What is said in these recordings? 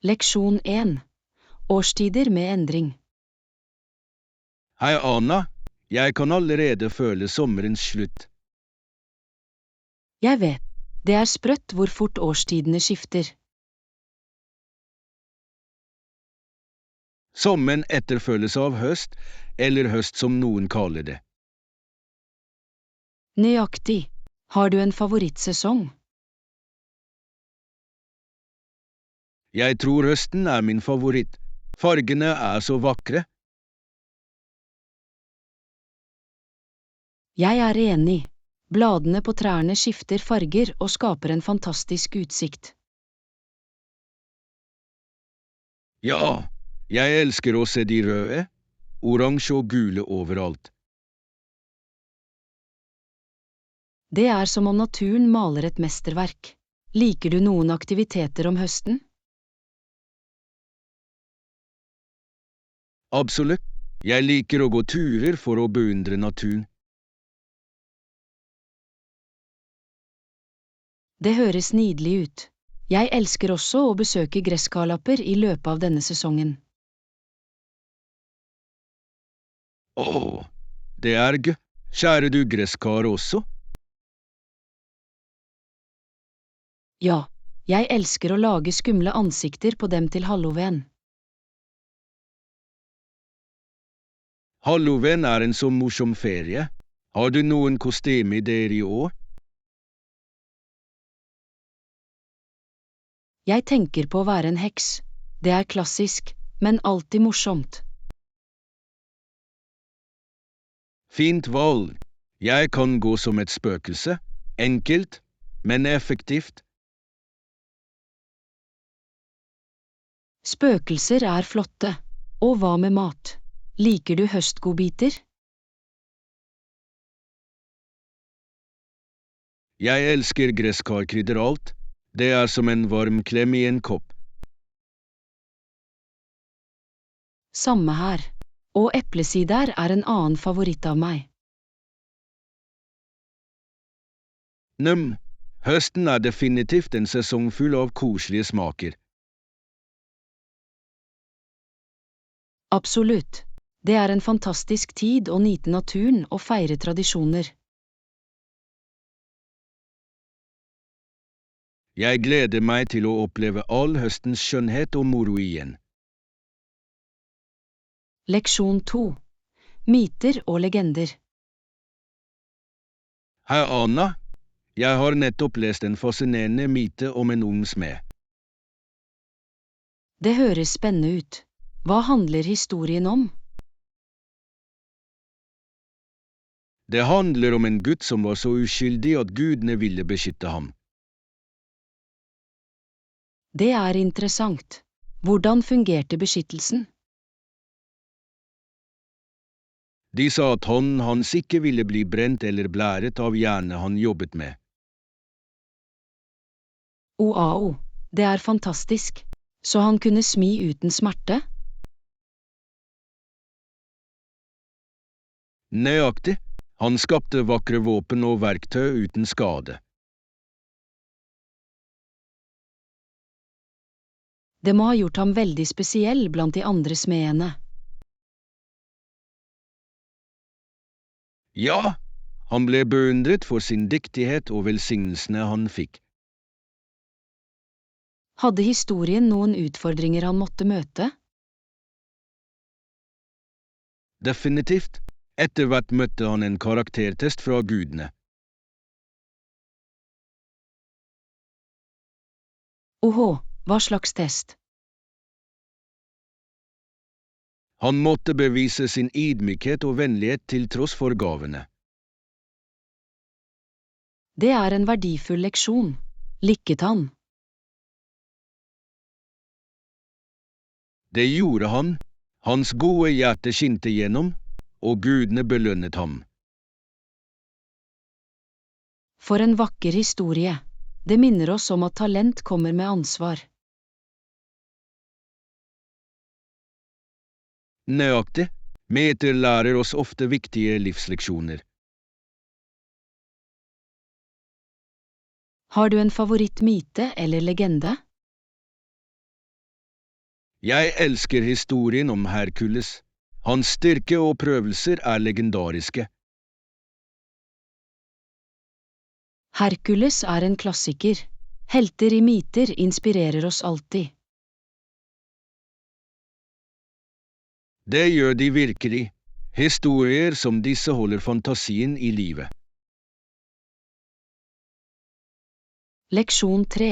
Leksjon 1. Årstider med endring. Hei, Anna. Jeg kan allerede føle sommerens slutt. Jeg vet, det er sprøtt hvor fort årstidene skifter. Sommeren etterfølges av høst, eller høst som noen kaller det. Nøyaktig. Har du en favorittsesong? Jeg tror høsten er min favoritt. Fargene er så vakre. Jeg er enig. Bladene på trærne skifter farger og skaper en fantastisk utsikt. Ja, jeg elsker å se de røde, oransje og gule overalt. Det er som om naturen maler et mesterverk. Liker du noen aktiviteter om høsten? Absolutt. Jeg liker å gå turer for å beundre naturen. Det høres nydelig ut. Jeg elsker også å besøke gresskarlapper i løpet av denne sesongen. Åh, det er gøy. Skjærer du gresskar også? Ja, jeg elsker å lage skumle ansikter på dem til halloween. Halloween er en så morsom ferie. Har du noen kostymeideer i år? Jeg tenker på å være en heks. Det er klassisk, men alltid morsomt. Fint valg. Jeg kan gå som et spøkelse. Enkelt, men effektivt. Spøkelser er flotte. Og hva med mat? Liker du høstgodbiter? Jeg elsker gresskarkrydder alt. Det er som en varm klem i en kopp. Samme her. Og eplesider er en annen favoritt av meg. Høsten er definitivt en sesong full av koselige smaker. Absolutt. Det er en fantastisk tid å nyte naturen og feire tradisjoner. Jeg gleder meg til å oppleve all høstens skjønnhet og moro igjen. Leksjon 2. Myter og legender. Hei, Anna. Jeg har nettopp lest en fascinerende myte om en ung smed. Det høres spennende ut. Hva handler historien om? Det handler om en gutt som var så uskyldig at gudene ville beskytte ham. Det er interessant. Hvordan fungerte beskyttelsen? De sa at hånden hans ikke ville bli brent eller blæret av jernet han jobbet med. Wow, det er fantastisk. Så han kunne smi uten smerte? Nøyaktig. Han skapte vakre våpen og verktøy uten skade. Det må ha gjort ham veldig spesiell blant de andre smedene. Ja, han ble beundret for sin dyktighet og velsignelsene han fikk. Hadde historien noen utfordringer han måtte møte? Definitivt. Etter hvert møtte han en karaktertest fra gudene. Åhå, hva slags test? Han måtte bevise sin ydmykhet og vennlighet til tross for gavene. Det er en verdifull leksjon. Likket han? Det gjorde han. Hans gode hjerte skinte gjennom, og gudene belønnet ham. For en vakker historie. Det minner oss om at talent kommer med ansvar. Nøyaktig. Myter lærer oss ofte viktige livsleksjoner. Har du en favorittmyte eller legende? Jeg elsker historien om Herkules. Hans styrke og prøvelser er legendariske. Herkules er en klassiker. Helter i myter inspirerer oss alltid. Det gjør de virkelig. Historier som disse holder fantasien i live. Leksjon 3.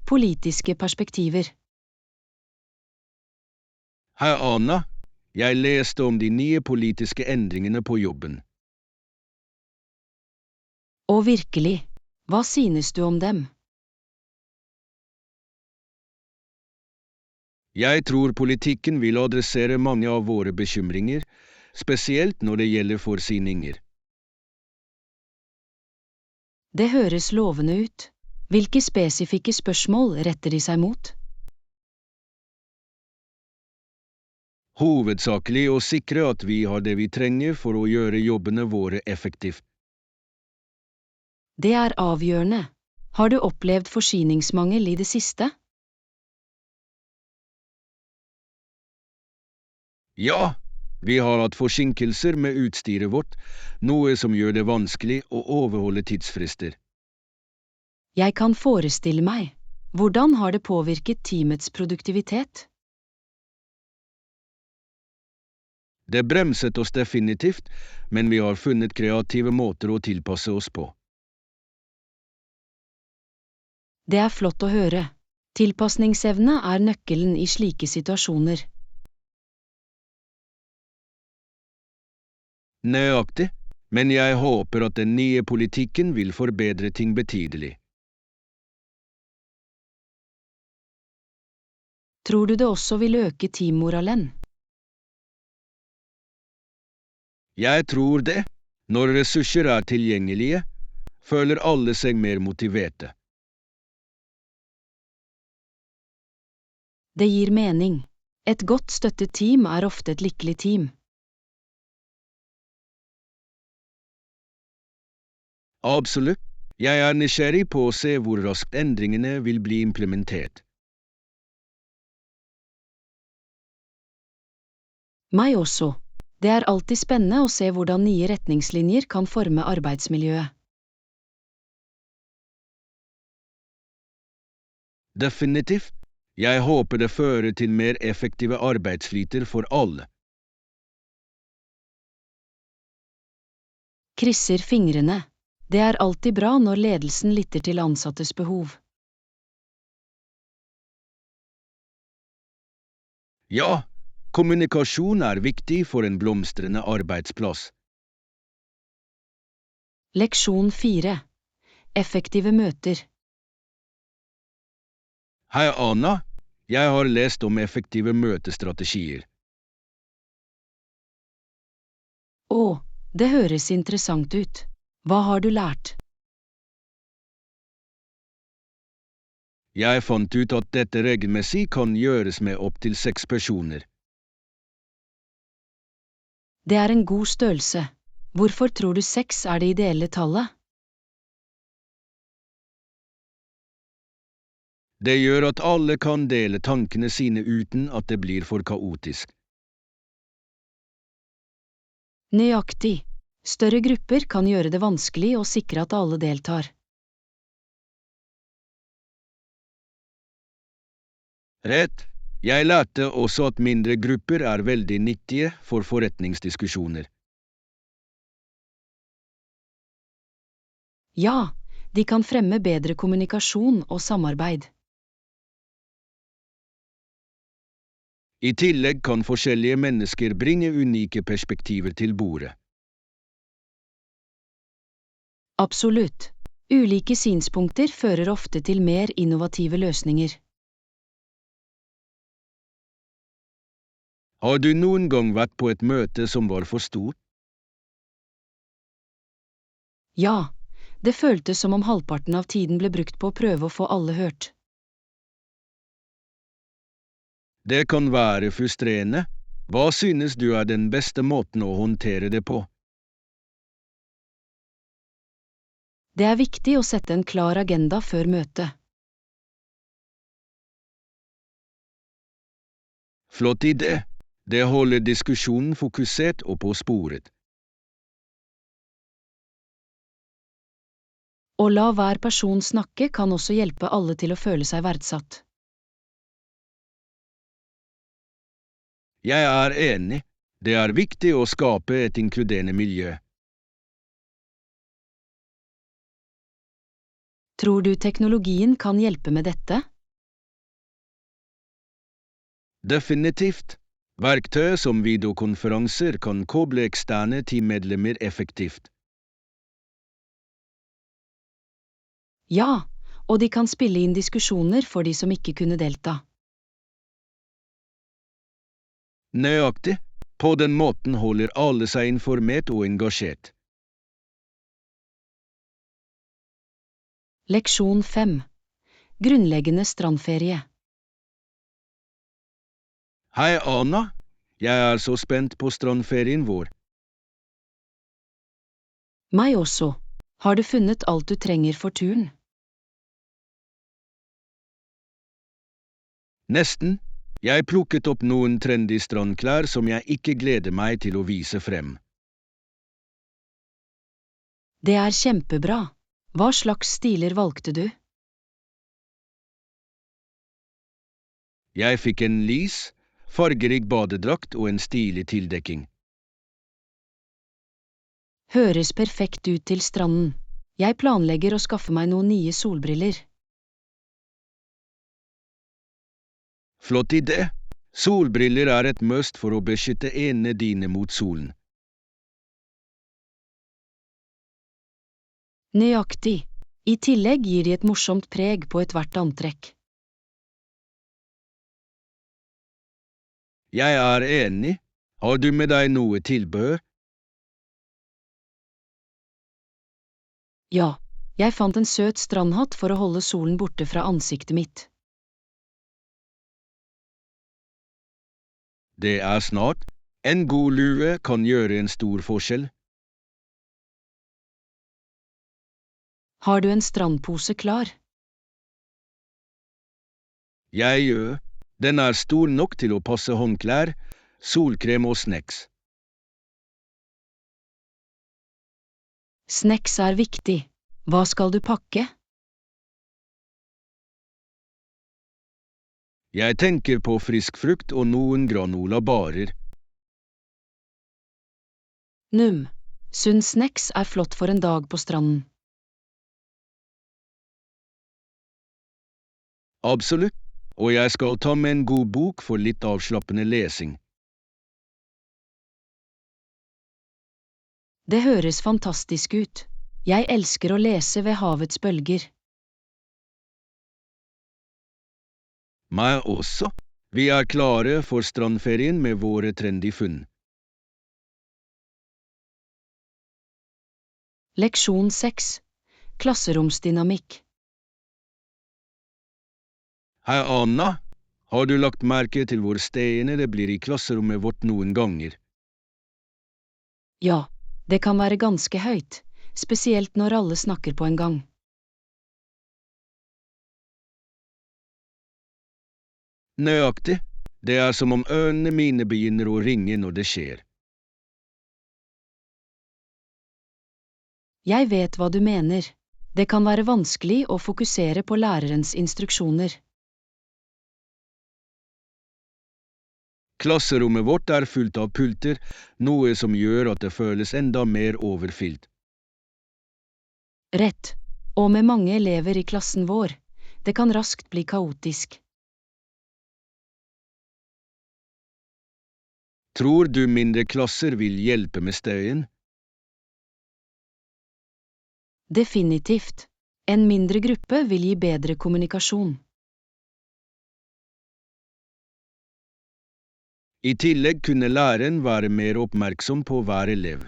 Politiske perspektiver. Hei, Anna. Jeg leste om de nye politiske endringene på jobben. Og virkelig, hva synes du om dem? Jeg tror politikken vil adressere mange av våre bekymringer, spesielt når det gjelder forsyninger. Det høres lovende ut. Hvilke spesifikke spørsmål retter de seg mot? Hovedsakelig å sikre at vi har det vi trenger for å gjøre jobbene våre effektivt. Det er avgjørende. Har du opplevd forsyningsmangel i det siste? Ja, vi har hatt forsinkelser med utstyret vårt, noe som gjør det vanskelig å overholde tidsfrister. Jeg kan forestille meg. Hvordan har det påvirket teamets produktivitet? Det bremset oss definitivt, men vi har funnet kreative måter å tilpasse oss på. Det er flott å høre. Tilpasningsevne er nøkkelen i slike situasjoner. Nøyaktig, men jeg håper at den nye politikken vil forbedre ting betydelig. Tror du det også vil øke teammoralen? Jeg tror det. Når ressurser er tilgjengelige, føler alle seg mer motiverte. Det gir mening. Et godt støttet team er ofte et lykkelig team. Absolutt. Jeg er nysgjerrig på å se hvor raskt endringene vil bli implementert. Meg også. Det er alltid spennende å se hvordan nye retningslinjer kan forme arbeidsmiljøet. Definitivt. Jeg håper det fører til mer effektive arbeidsflyter for alle. Krysser fingrene. Det er alltid bra når ledelsen lytter til ansattes behov. Ja, kommunikasjon er viktig for en blomstrende arbeidsplass. Leksjon 4. Effektive møter. Hei, Anna. Jeg har lest om effektive møtestrategier. Å, det høres interessant ut. Hva har du lært? Jeg fant ut at dette regelmessig kan gjøres med opptil 6 personer. Det er en god størrelse. Hvorfor tror du 6 er det ideelle tallet? Det gjør at alle kan dele tankene sine uten at det blir for kaotisk. Nøyaktig. Større grupper kan gjøre det vanskelig å sikre at alle deltar. Rett. Jeg lærte også at mindre grupper er veldig nyttige for forretningsdiskusjoner. Ja, de kan fremme bedre kommunikasjon og samarbeid. I tillegg kan forskjellige mennesker bringe unike perspektiver til bordet. Absolutt. Ulike synspunkter fører ofte til mer innovative løsninger. Har du noen gang vært på et møte som var for stort? Ja, det føltes som om halvparten av tiden ble brukt på å prøve å få alle hørt. Det kan være frustrerende. Hva synes du er den beste måten å håndtere det på? Det er viktig å sette en klar agenda før møtet. Flott idé. Det holder diskusjonen fokusert og på sporet. Å la hver person snakke kan også hjelpe alle til å føle seg verdsatt. Jeg er enig. Det er viktig å skape et inkluderende miljø. Tror du teknologien kan hjelpe med dette? Definitivt. Verktøy som videokonferanser kan koble eksterne teammedlemmer effektivt. Ja, og de kan spille inn diskusjoner for de som ikke kunne delta. Nøyaktig. På den måten holder alle seg informert og engasjert. Leksjon 5. Grunnleggende strandferie. Hei, Anna. Jeg er så spent på strandferien vår. Meg også. Har du funnet alt du trenger for turen? Nesten. Jeg plukket opp noen trendy strandklær som jeg ikke gleder meg til å vise frem. Det er kjempebra. Hva slags stiler valgte du? Jeg fikk en lys, fargerik badedrakt og en stilig tildekking. Høres perfekt ut til stranden. Jeg planlegger å skaffe meg noen nye solbriller. Flott idé. Solbriller er et must for å beskytte øynene dine mot solen. Nøyaktig. I tillegg gir de et morsomt preg på ethvert antrekk. Jeg er enig. Har du med deg noe tilbehør? Ja, jeg fant en søt strandhatt for å holde solen borte fra ansiktet mitt. Det er snart. En god lue kan gjøre en stor forskjell. Har du en strandpose klar? Jeg gjør. Den er stor nok til å passe håndklær, solkrem og snacks. Snacks er viktig. Hva skal du pakke? Jeg tenker på frisk frukt og noen granola-barer. Sunn snacks er flott for en dag på stranden. Absolutt, og jeg skal ta med en god bok for litt avslappende lesing. Det høres fantastisk ut. Jeg elsker å lese ved havets bølger. Meg også. Vi er klare for strandferien med våre trendy funn. Leksjon 6. Klasseromsdynamikk. Hei, Anna. Har du lagt merke til hvor støyende det blir i klasserommet vårt noen ganger? Ja, det kan være ganske høyt, spesielt når alle snakker på en gang. Nøyaktig. Det er som om ørene mine begynner å ringe når det skjer. Jeg vet hva du mener. Det kan være vanskelig å fokusere på lærerens instruksjoner. Klasserommet vårt er fullt av pulter, noe som gjør at det føles enda mer overfylt. Rett, og med mange elever i klassen vår, det kan raskt bli kaotisk. Tror du mindre klasser vil hjelpe med støyen? Definitivt. En mindre gruppe vil gi bedre kommunikasjon. I tillegg kunne læreren være mer oppmerksom på hver elev.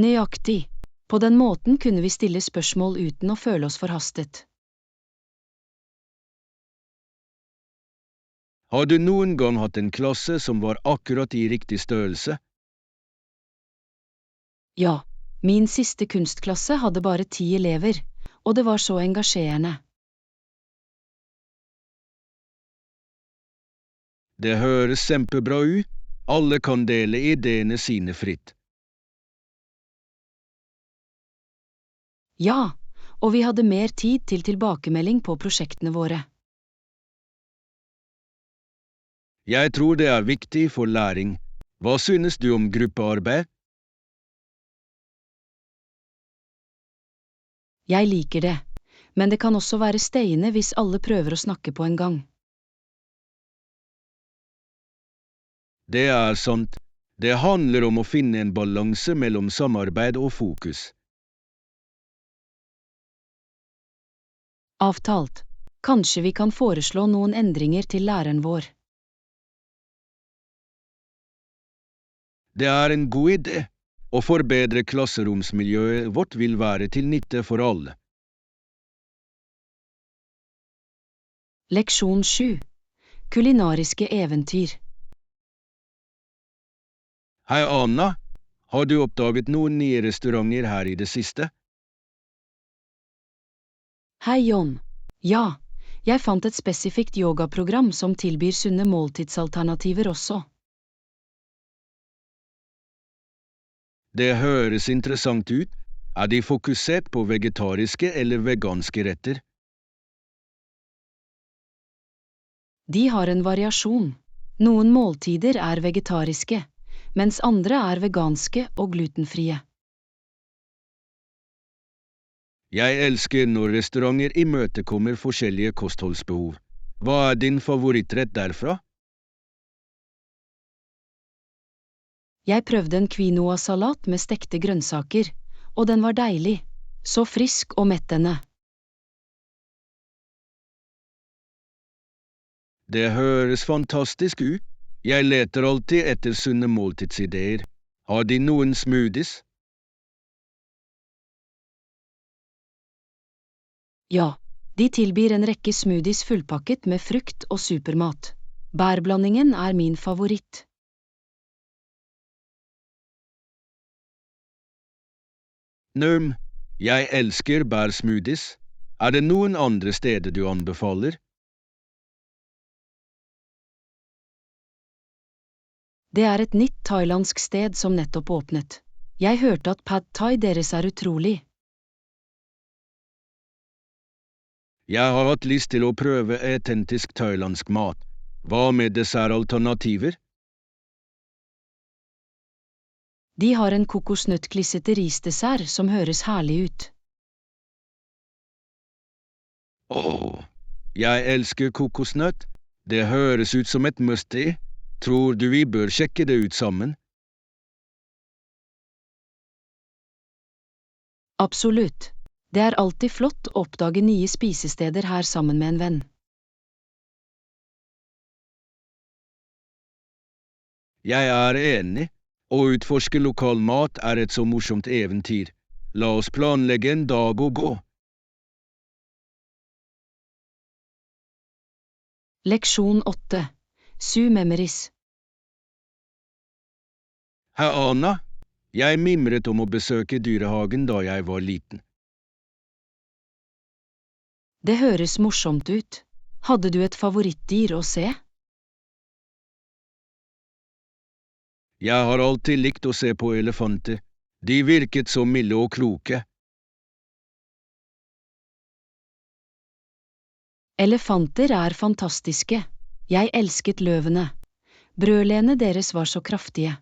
Nøyaktig. På den måten kunne vi stille spørsmål uten å føle oss forhastet. Har du noen gang hatt en klasse som var akkurat i riktig størrelse? Ja, min siste kunstklasse hadde bare 10 elever, og det var så engasjerende. Det høres kjempebra ut. Alle kan dele ideene sine fritt. Ja, og vi hadde mer tid til tilbakemelding på prosjektene våre. Jeg tror det er viktig for læring. Hva synes du om gruppearbeid? Jeg liker det, men det kan også være steiende hvis alle prøver å snakke på en gang. Det er sant. Det handler om å finne en balanse mellom samarbeid og fokus. Avtalt. Kanskje vi kan foreslå noen endringer til læreren vår. Det er en god idé. Å forbedre klasseromsmiljøet vårt vil være til nytte for alle. Leksjon 7. Kulinariske eventyr. Hei, Anna. Har du oppdaget noen nye restauranter her i det siste? Hei, John. Ja, jeg fant et spesifikt yogaprogram som tilbyr sunne måltidsalternativer også. Det høres interessant ut. Er de fokusert på vegetariske eller veganske retter? De har en variasjon. Noen måltider er vegetariske, mens andre er veganske og glutenfrie. Jeg elsker når restauranter imøtekommer forskjellige kostholdsbehov. Hva er din favorittrett derfra? Jeg prøvde en quinoa-salat med stekte grønnsaker, og den var deilig, så frisk og mettende. Det høres fantastisk ut. Jeg leter alltid etter sunne måltidsideer. Har de noen smoothies? Ja, de tilbyr en rekke smoothies fullpakket med frukt og supermat. Bærblandingen er min favoritt. Jeg elsker bærsmoothies. Er det noen andre steder du anbefaler? Det er et nytt thailandsk sted som nettopp åpnet. Jeg hørte at pad thai deres er utrolig. Jeg har hatt lyst til å prøve autentisk thailandsk mat. Hva med dessertalternativer? De har en kokosnøttklissete risdessert som høres herlig ut. Jeg elsker kokosnøtt. Det høres ut som et must-i. Tror du vi bør sjekke det ut sammen? Absolutt. Det er alltid flott å oppdage nye spisesteder her sammen med en venn. Jeg er enig. Å utforske lokal mat er et så morsomt eventyr. La oss planlegge en dag og gå. Leksjon 8. Su memories. Hei, Anna. Jeg mimret om å besøke dyrehagen da jeg var liten. Det høres morsomt ut. Hadde du et favorittdyr å se? Jeg har alltid likt å se på elefanter. De virket så milde og kloke. Elefanter er fantastiske. Jeg elsket løvene. Brølene deres var så kraftige.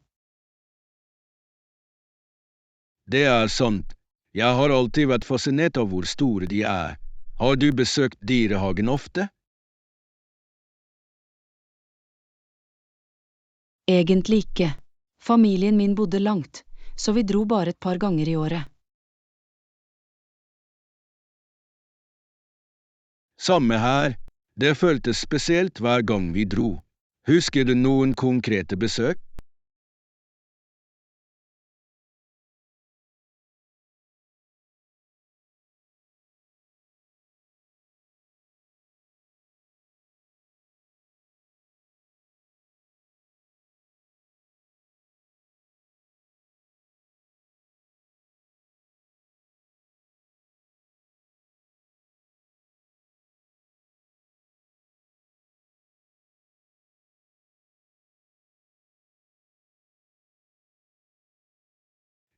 Det er sant. Jeg har alltid vært fascinert av hvor store de er. Har du besøkt dyrehagen ofte? Egentlig ikke. Familien min bodde langt, så vi dro bare et par ganger i året. Samme her. Det føltes spesielt hver gang vi dro. Husker du noen konkrete besøk?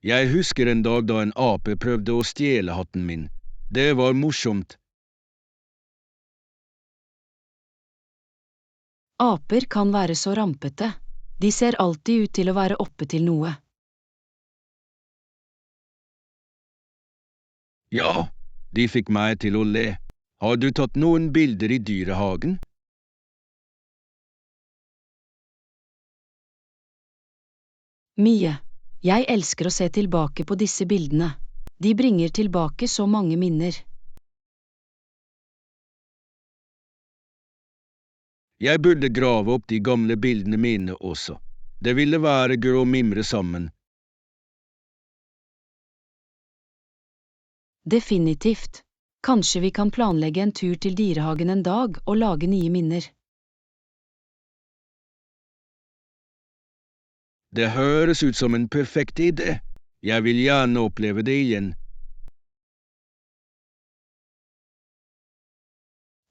Jeg husker en dag da en ape prøvde å stjele hatten min. Det var morsomt. Aper kan være så rampete. De ser alltid ut til å være oppe til noe. Ja, de fikk meg til å le. Har du tatt noen bilder i dyrehagen? Mye. Jeg elsker å se tilbake på disse bildene. De bringer tilbake så mange minner. Jeg burde grave opp de gamle bildene mine også. Det ville være gøy å mimre sammen. Definitivt. Kanskje vi kan planlegge en tur til dyrehagen en dag og lage nye minner. Det høres ut som en perfekt idé. Jeg vil gjerne oppleve det igjen.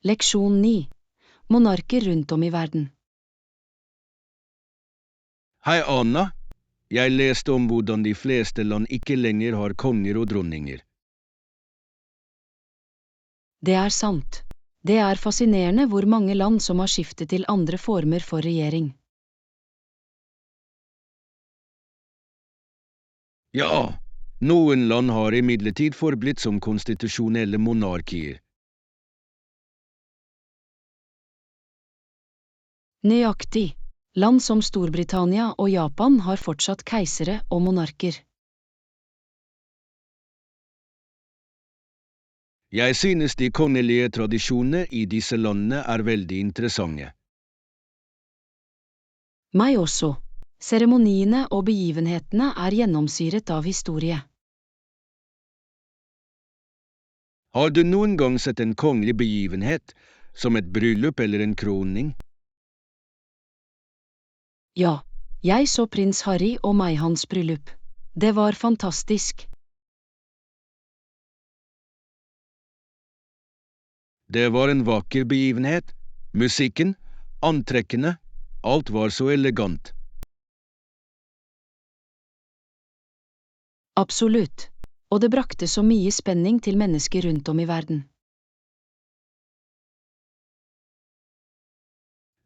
Leksjon 9. Monarker rundt om i verden. Hei, Anna. Jeg leste om hvordan de fleste land ikke lenger har konger og dronninger. Det er sant. Det er fascinerende hvor mange land som har skiftet til andre former for regjering. Ja, noen land har imidlertid forblitt som konstitusjonelle monarkier. Nøyaktig. Land som Storbritannia og Japan har fortsatt keisere og monarker. Jeg synes de kongelige tradisjonene i disse landene er veldig interessante. Meg også. Seremoniene og begivenhetene er gjennomsyret av historie. Har du noen gang sett en kongelig begivenhet, som et bryllup eller en kroning? Ja, jeg så prins Harry og Meghans bryllup. Det var fantastisk. Det var en vakker begivenhet. Musikken, antrekkene, alt var så elegant. Absolutt. Og det brakte så mye spenning til mennesker rundt om i verden.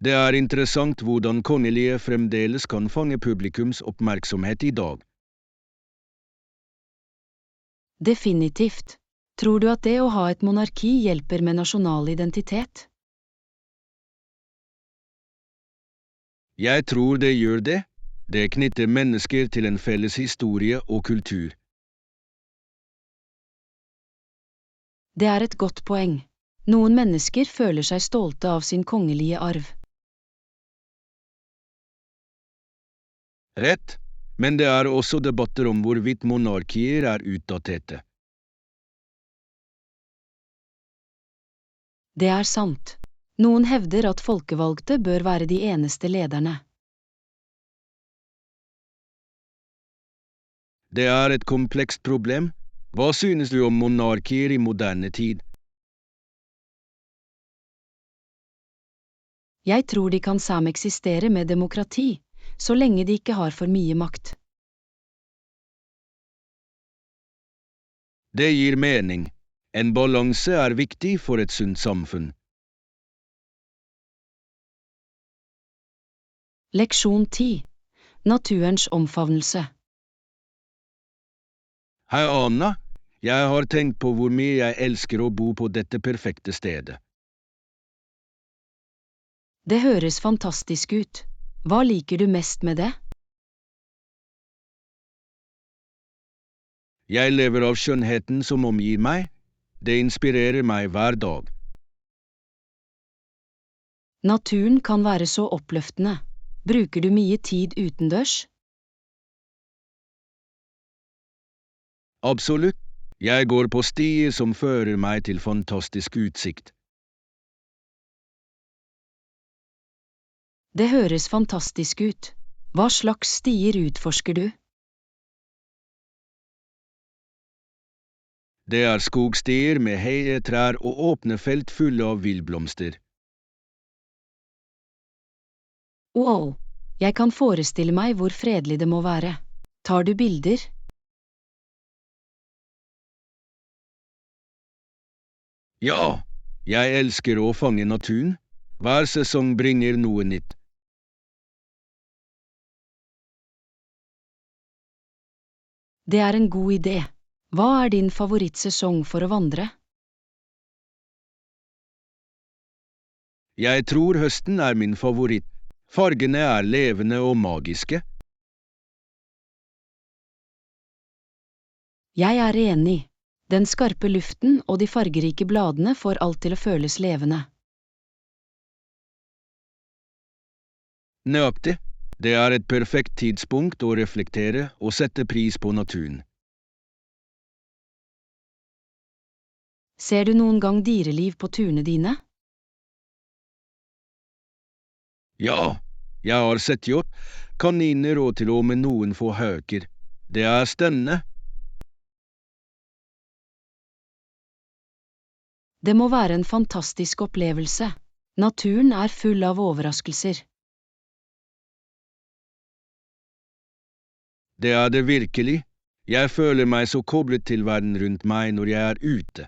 Det er interessant hvordan kongelige fremdeles kan fange publikums oppmerksomhet i dag. Definitivt. Tror du at det å ha et monarki hjelper med nasjonal identitet? Jeg tror det gjør det. Det knytter mennesker til en felles historie og kultur. Det er et godt poeng. Noen mennesker føler seg stolte av sin kongelige arv. Rett, men det er også debatter om hvorvidt monarkier er utdaterte. Det er sant. Noen hevder at folkevalgte bør være de eneste lederne. Det er et komplekst problem. Hva synes du om monarkier i moderne tid? Jeg tror de kan sameksistere med demokrati, så lenge de ikke har for mye makt. Det gir mening. En balanse er viktig for et sunt samfunn. Leksjon 10. Naturens omfavnelse. Hei, Anna. Jeg har tenkt på hvor mye jeg elsker å bo på dette perfekte stedet. Det høres fantastisk ut. Hva liker du mest med det? Jeg lever av skjønnheten som omgir meg. Det inspirerer meg hver dag. Naturen kan være så oppløftende. Bruker du mye tid utendørs? Absolutt. Jeg går på stier som fører meg til fantastisk utsikt. Det høres fantastisk ut. Hva slags stier utforsker du? Det er skogstier med høye trær og åpne felt fulle av villblomster. Wow, jeg kan forestille meg hvor fredelig det må være. Tar du bilder? Ja, jeg elsker å fange naturen. Hver sesong bringer noe nytt. Det er en god idé. Hva er din favorittsesong for å vandre? Jeg tror høsten er min favoritt. Fargene er levende og magiske. Jeg er enig. Den skarpe luften og de fargerike bladene får alt til å føles levende. Nøyaktig. Det er et perfekt tidspunkt å reflektere og sette pris på naturen. Ser du noen gang dyreliv på turene dine? Ja, jeg har sett hjort, kaniner og til og med noen få høker. Det er spennende. Det må være en fantastisk opplevelse. Naturen er full av overraskelser. Det er det virkelig. Jeg føler meg så koblet til verden rundt meg når jeg er ute.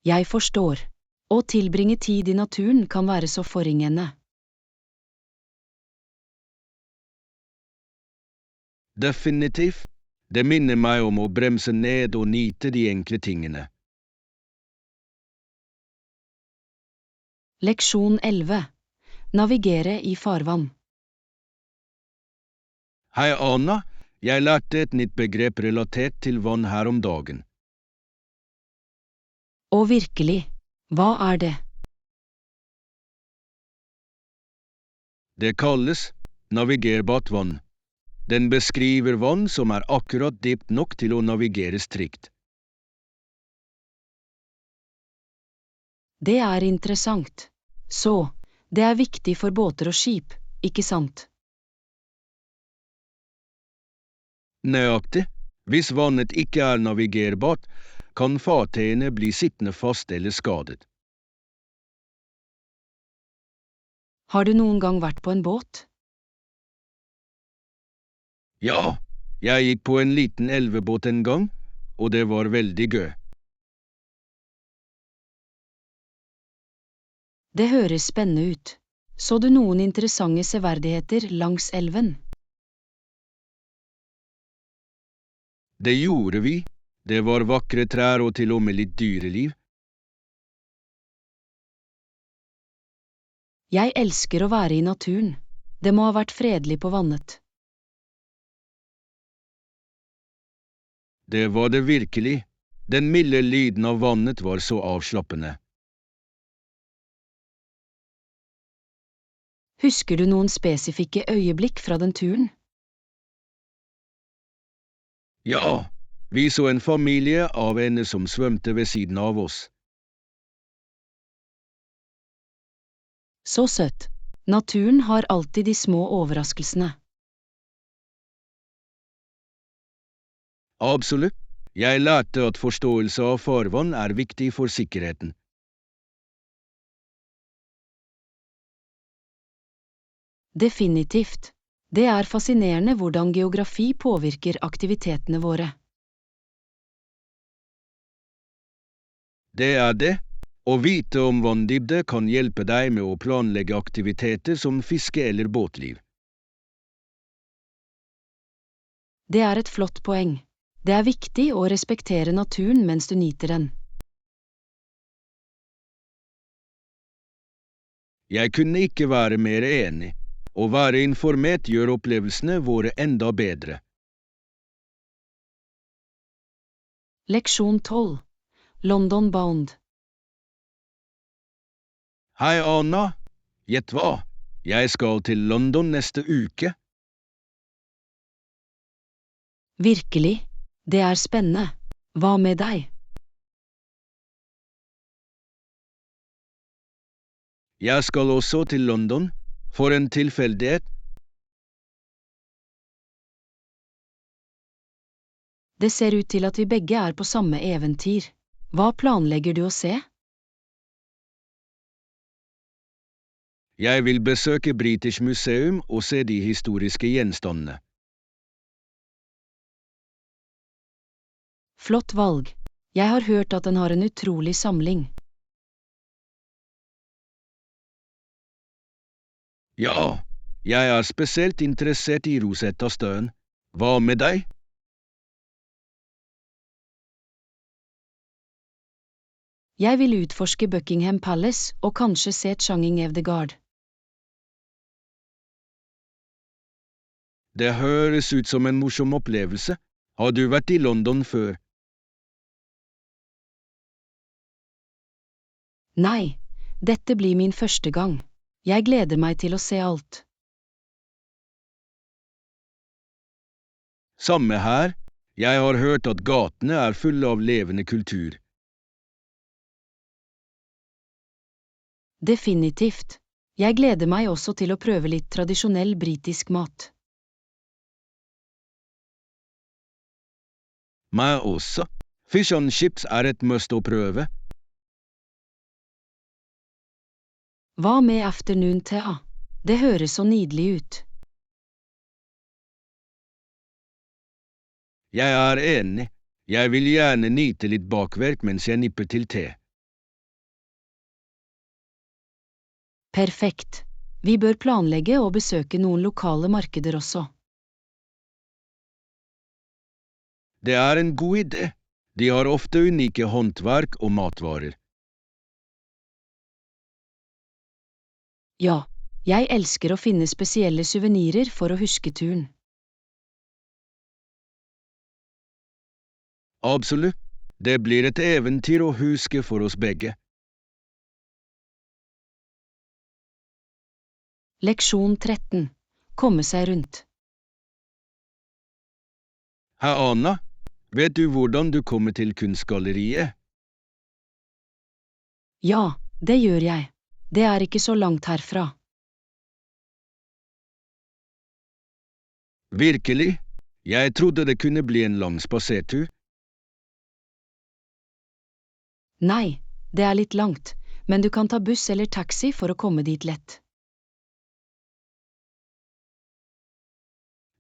Jeg forstår. Å tilbringe tid i naturen kan være så forringende. Definitivt. Det minner meg om å bremse ned og nyte de enkle tingene. Leksjon 11. Navigere i farvann. Hei Anna, jeg lærte et nytt begrep relatert til vann her om dagen. Og virkelig, hva er det? Det kalles navigerbart vann. Den beskriver vann som er akkurat dypt nok til å navigeres trygt. Det er interessant. Så, det er viktig for båter og skip, ikke sant? Nøyaktig. Hvis vannet ikke er navigerbart, kan fartøyene bli sittende fast eller skadet. Har du noen gang vært på en båt? Ja, jeg gikk på en liten elvebåt en gang, og det var veldig gøy. Det høres spennende ut. Så du noen interessante severdigheter langs elven? Det gjorde vi. Det var vakre trær og til og med litt dyreliv. Jeg elsker å være i naturen. Det må ha vært fredelig på vannet. Det var det virkelig. Den milde lyden av vannet var så avslappende. Husker du noen spesifikke øyeblikk fra den turen? Ja, vi så en familie av ender som svømte ved siden av oss. Så søtt. Naturen har alltid de små overraskelsene. Absolutt. Jeg lærte at forståelse av farvann er viktig for sikkerheten. Definitivt. Det er fascinerende hvordan geografi påvirker aktivitetene våre. Det er det. Å vite om vanndybde kan hjelpe deg med å planlegge aktiviteter som fiske eller båtliv. Det er et flott poeng. Det er viktig å respektere naturen mens du nyter den. Jeg kunne ikke være mer enig. Å være informert gjør opplevelsene våre enda bedre. Leksjon 12. London Bound. Hei Anna, gjett hva? Jeg skal til London neste uke. Virkelig, det er spennende. Hva med deg? Jeg skal også til London. For en tilfeldighet. Det ser ut til at vi begge er på samme eventyr. Hva planlegger du å se? Jeg vil besøke British Museum og se de historiske gjenstandene. Flott valg. Jeg har hørt at den har en utrolig samling. Ja, jeg er spesielt interessert i Rosetta Stone. Hva med deg? Jeg vil utforske Buckingham Palace og kanskje se Changing of the Guard. Det høres ut som en morsom opplevelse. Har du vært i London før? Nei, dette blir min første gang. Jeg gleder meg til å se alt. Samme her. Jeg har hørt at gatene er fulle av levende kultur. Definitivt. Jeg gleder meg også til å prøve litt tradisjonell britisk mat. Meg også. Fish and chips er et must å prøve. Hva med afternoon tea? Det høres så nydelig ut. Jeg er enig. Jeg vil gjerne nyte litt bakverk mens jeg nipper til te. Perfekt. Vi bør planlegge å besøke noen lokale markeder også. Det er en god idé. De har ofte unike håndverk og matvarer. Ja, jeg elsker å finne spesielle suvenirer for å huske turen. Absolutt. Det blir et eventyr å huske for oss begge. Leksjon 13. Komme seg rundt. Hei, Anna. Vet du hvordan du kommer til Kunstgalleriet? Ja, det gjør jeg. Det er ikke så langt herfra. Virkelig? Jeg trodde det kunne bli en lang spasertur. Nei, det er litt langt, men du kan ta buss eller taxi for å komme dit lett.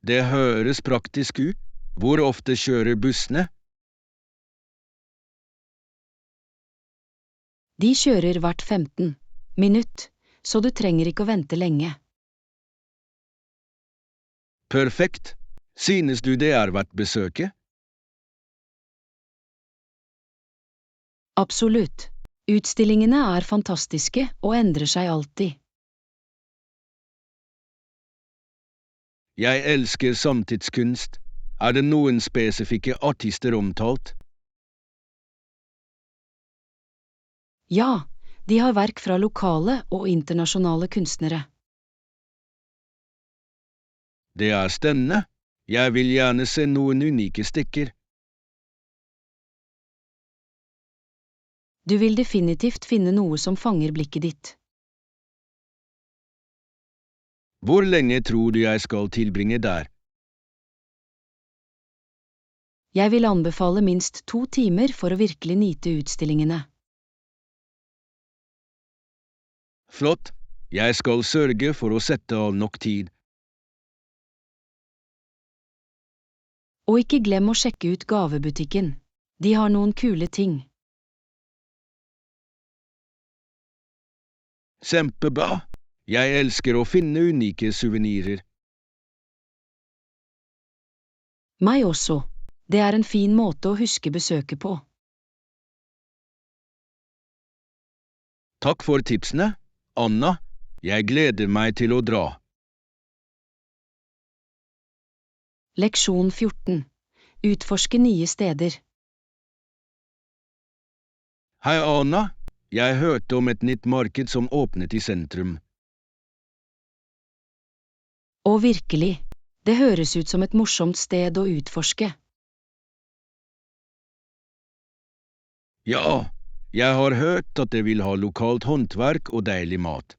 Det høres praktisk ut. Hvor ofte kjører bussene? De kjører hvert 15 minutt, så du trenger ikke å vente lenge. Perfekt. Synes du det er verdt besøket? Absolutt. Utstillingene er fantastiske og endrer seg alltid. Jeg elsker samtidskunst. Er det noen spesifikke artister omtalt? Ja, de har verk fra lokale og internasjonale kunstnere. Det er spennende. Jeg vil gjerne se noen unike stykker. Du vil definitivt finne noe som fanger blikket ditt. Hvor lenge tror du jeg skal tilbringe der? Jeg vil anbefale minst 2 timer for å virkelig nyte utstillingene. Flott. Jeg skal sørge for å sette av nok tid. Og ikke glem å sjekke ut gavebutikken. De har noen kule ting. Kjempebra. Jeg elsker å finne unike suvenirer. Meg også. Det er en fin måte å huske besøket på. Takk for tipsene, Anna. Jeg gleder meg til å dra. Leksjon 14. Utforske nye steder. Hei, Anna. Jeg hørte om et nytt marked som åpnet i sentrum. Og virkelig, det høres ut som et morsomt sted å utforske. Ja, jeg har hørt at det vil ha lokalt håndverk og deilig mat.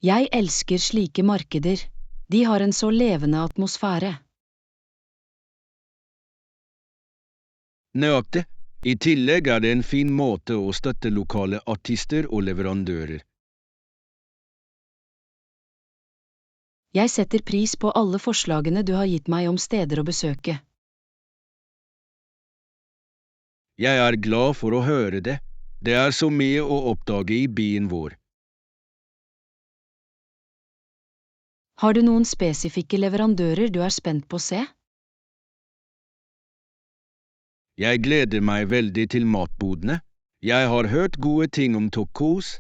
Jeg elsker slike markeder. De har en så levende atmosfære. Nøyaktig. I tillegg er det en fin måte å støtte lokale artister og leverandører. Jeg setter pris på alle forslagene du har gitt meg om steder å besøke. Jeg er glad for å høre det. Det er så mye å oppdage i byen vår. Har du noen spesifikke leverandører du er spent på å se? Jeg gleder meg veldig til matbodene. Jeg har hørt gode ting om tacos.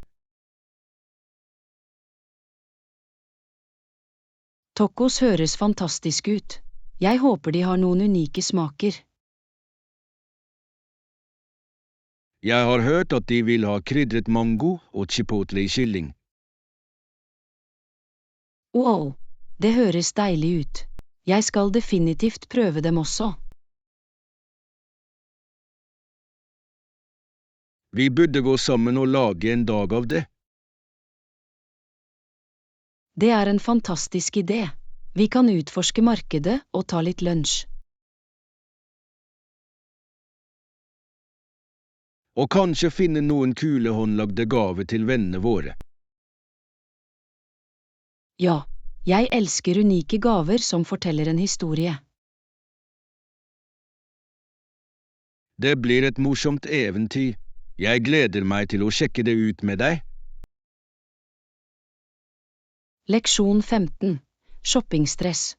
Tacos høres fantastisk ut. Jeg håper de har noen unike smaker. Jeg har hørt at de vil ha krydret mango og chipotle-kylling. Wow, det høres deilig ut. Jeg skal definitivt prøve dem også. Vi burde gå sammen og lage en dag av det. Det er en fantastisk idé. Vi kan utforske markedet og ta litt lunsj. Og kanskje finne noen kule håndlagde gaver til vennene våre. Ja, jeg elsker unike gaver som forteller en historie. Det blir et morsomt eventyr. Jeg gleder meg til å sjekke det ut med deg. Leksjon 15. Shoppingstress.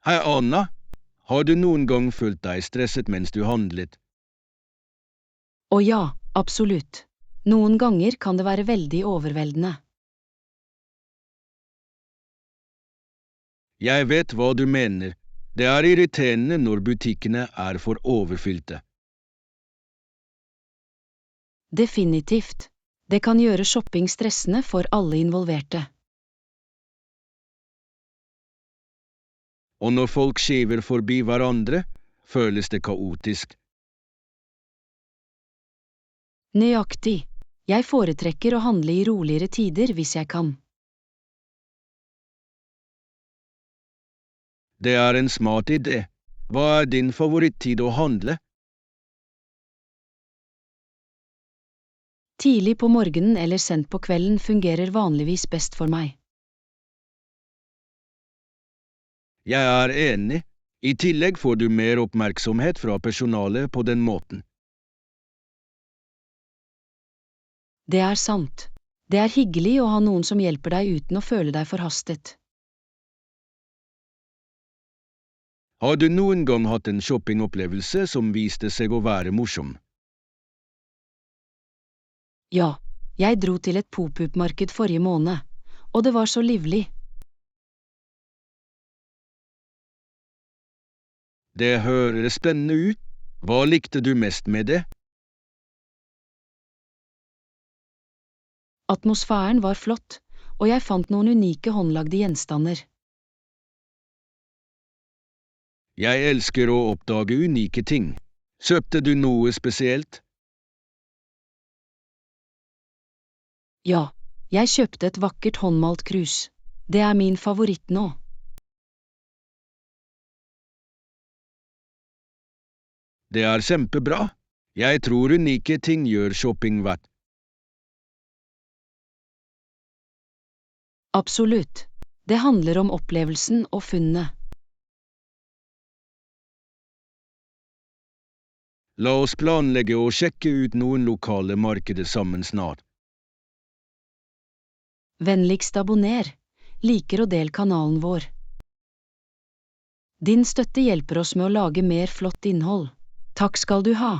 Hei, Anna. Har du noen gang følt deg stresset mens du handlet? Å ja, absolutt. Noen ganger kan det være veldig overveldende. Jeg vet hva du mener. Det er irriterende når butikkene er for overfylte. Definitivt. Det kan gjøre shopping stressende for alle involverte. Og når folk skyver forbi hverandre, føles det kaotisk. Nøyaktig. Jeg foretrekker å handle i roligere tider hvis jeg kan. Det er en smart idé. Hva er din favorittid å handle? Tidlig på morgenen eller sent på kvelden fungerer vanligvis best for meg. Jeg er enig. I tillegg får du mer oppmerksomhet fra personalet på den måten. Det er sant. Det er hyggelig å ha noen som hjelper deg uten å føle deg forhastet. Har du noen gang hatt en shoppingopplevelse som viste seg å være morsom? Ja, jeg dro til et pop-up-marked forrige måned, og det var så livlig. Det høres spennende ut. Hva likte du mest med det? Atmosfæren var flott, og jeg fant noen unike håndlagde gjenstander. Jeg elsker å oppdage unike ting. Kjøpte du noe spesielt? Ja, jeg kjøpte et vakkert håndmalt krus. Det er min favoritt nå. Det er kjempebra. Jeg tror unike ting gjør shopping verdt. Absolutt. Det handler om opplevelsen og funnene. La oss planlegge å sjekke ut noen lokale markeder sammen snart. Vennligst abonner, liker og del kanalen vår. Din støtte hjelper oss med å lage mer flott innhold. Takk skal du ha.